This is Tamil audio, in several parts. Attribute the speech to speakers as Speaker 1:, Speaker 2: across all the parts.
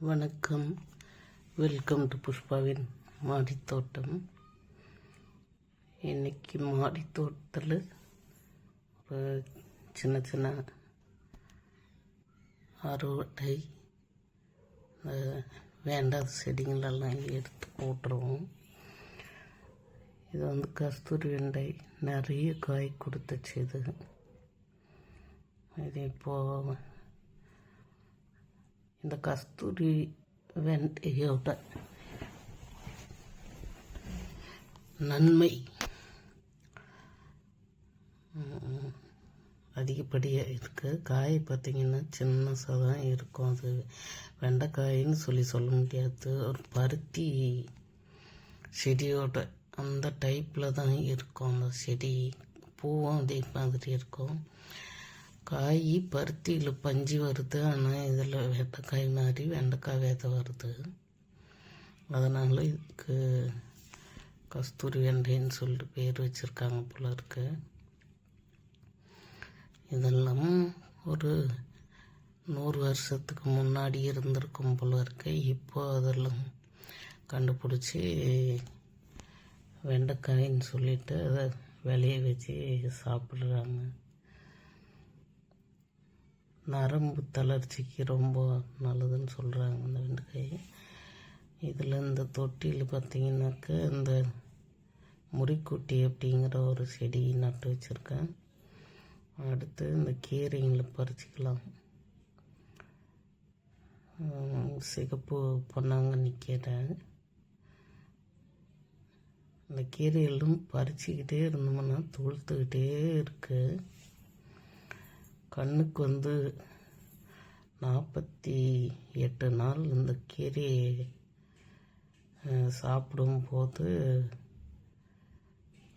Speaker 1: வணக்கம். வெல்கம் டு புஷ்பாவின் மாடித்தோட்டம். இன்றைக்கி மாடித்தோட்டத்தில் ஒரு சின்ன சின்ன அறுவடை வேண்டாத செடிங்களெல்லாம் எடுத்து போட்டுருவோம். இது கஸ்தூரி வெண்டை நிறைய காய் கொடுத்துச்சு. இது இப்போது இந்த கஸ்தூரி வெண்டையோட நன்மை அதிகப்படியாக இருக்குது. காய் பார்த்திங்கன்னா சின்னசாக தான் இருக்கும். அது வெண்டைக்காயின்னு சொல்ல முடியாது. ஒரு பருத்தி செடியோட அந்த டைப்பில் தான் இருக்கும். அந்த செடி பூவும் அதே மாதிரி இருக்கும். காய் பருத்தியில் பஞ்சு வருது, ஆனால் இதில் வெண்டைக்காய் மாதிரி வெண்டைக்காய் விதை வருது. அதனால் இதுக்கு கஸ்தூரி வெண்டைன்னு சொல்லிட்டு பேர் வச்சுருக்காங்க போல இருக்கு. இதெல்லாம் ஒரு 100 வருஷத்துக்கு முன்னாடி இருந்திருக்கும் போல இருக்கு. இப்போ அதெல்லாம் கண்டுபிடிச்சி வெண்டைக்காயின்னு சொல்லிட்டு அதை விளைய வச்சு சாப்பிட்றாங்க. நரம்பு தளர்ச்சிக்கு ரொம்ப நல்லதுன்னு சொல்கிறாங்க இந்த வெண்டைக்காய். இதில் இந்த தொட்டியில் பார்த்திங்கனாக்க இந்த முறிக்குட்டி அப்படிங்கிற ஒரு செடி நட்டு வச்சுருக்கேன். அடுத்து இந்த கீரைங்களை பறிச்சிக்கலாம். சிகப்பு பொன்னாங்கண்ணி கீரை. இந்த கீரைகளும் பறிச்சிக்கிட்டே இருந்தோம்னா துளுத்துக்கிட்டே இருக்குது. கண்ணுக்கு 48 நாள் இந்த கீரையை சாப்பிடும்போது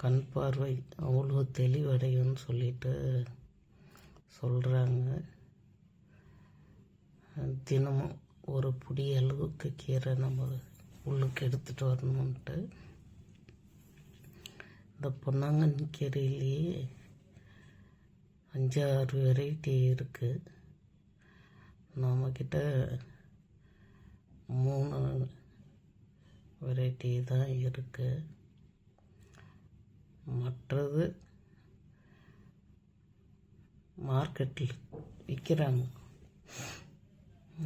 Speaker 1: கண் பார்வை அவ்வளோ தெளிவடையும்னு சொல்லிட்டு சொல்கிறாங்க. தினமும் ஒரு பிடி அளவுக்கு கீரை நம்ம உள்ளுக்கு எடுத்துகிட்டு வரணுன்ட்டு. இந்த பொன்னாங்கண்ணி கீரையிலேயே 5-6 வெரைட்டி இருக்குது. நம்மக்கிட்ட 3 வெரைட்டி தான் இருக்குது. மற்றது மார்க்கெட்டில் விற்கிறாங்க.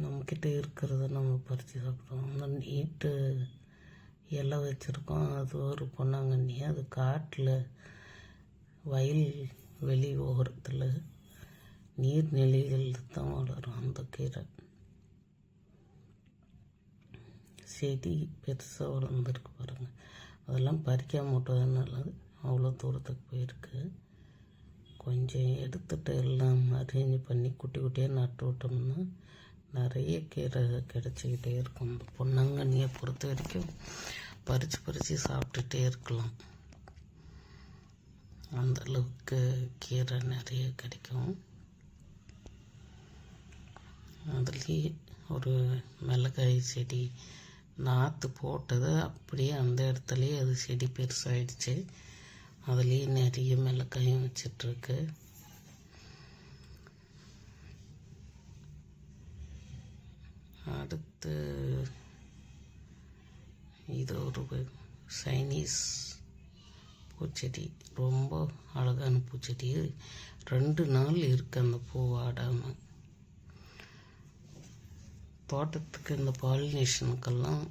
Speaker 1: நம்மக்கிட்ட இருக்கிறத நம்ம பறித்து சாப்பிடுவோம். அந்த நீட்டு இலை வச்சுருக்கோம். அது ஒரு பொன்னாங்கண்ணி. அது காட்டில் வயல் வெளி ஓரத்தில் நீர்நிலைகளில் தான் வளரும் அந்த கீரை. செடி பெருசாக வளர்ந்துருக்கு பாருங்கள். அதெல்லாம் பறிக்காம விட்டதுனால அவ்வளோ தூரத்துக்கு போயிருக்கு. கொஞ்சம் எடுத்துகிட்டு எல்லாம் அரேஞ்ச் பண்ணி குட்டி குட்டியாக நட்டு விட்டோம்னா நிறைய கீரை கிடச்சிக்கிட்டே இருக்கும். இந்த பொன்னாங்கண்ணியை பொறுத்த வரைக்கும் பறித்து சாப்பிட்டுட்டே இருக்கலாம். அந்த அளவுக்கு கீரை நிறைய கிடைக்கும். அதுலேயே ஒரு மிளகாய் செடி நாற்று போட்டது அப்படியே அந்த இடத்துலையே அது செடி பெருசாகிடுச்சு. அதுலேயே நிறைய மிளகாயும் வச்சிட்ருக்கு. அடுத்து இது ஒரு சைனீஸ் பூச்செடி. ரொம்ப அழகான பூச்செடி. 2 நாள் இருக்குது அந்த பூ வாடாமல். தோட்டத்துக்கு இந்த பாலினேஷனுக்கெல்லாம்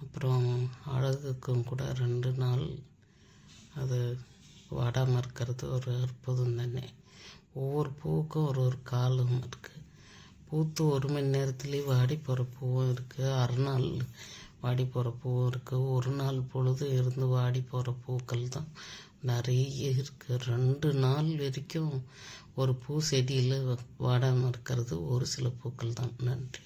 Speaker 1: அப்புறம் அழகுக்கும் கூட 2 நாள் அது வாடாமல் இருக்கிறது ஒரு அற்புதம் தானே. ஒவ்வொரு பூவுக்கும் ஒரு காலம் இருக்குது. பூத்து 1 மணி நேரத்துலேயே வாடி போகிற பூவும் இருக்குது. அரை நாள் வாடி போகிற பூவும் இருக்குது. 1 நாள் பொழுது இருந்து வாடி போகிற பூக்கள் தான் நிறைய இருக்குது. 2 நாள் வரைக்கும் ஒரு பூ செடியில் வாடாமல் இருக்கிறது ஒரு சில பூக்கள் தான். நன்றி.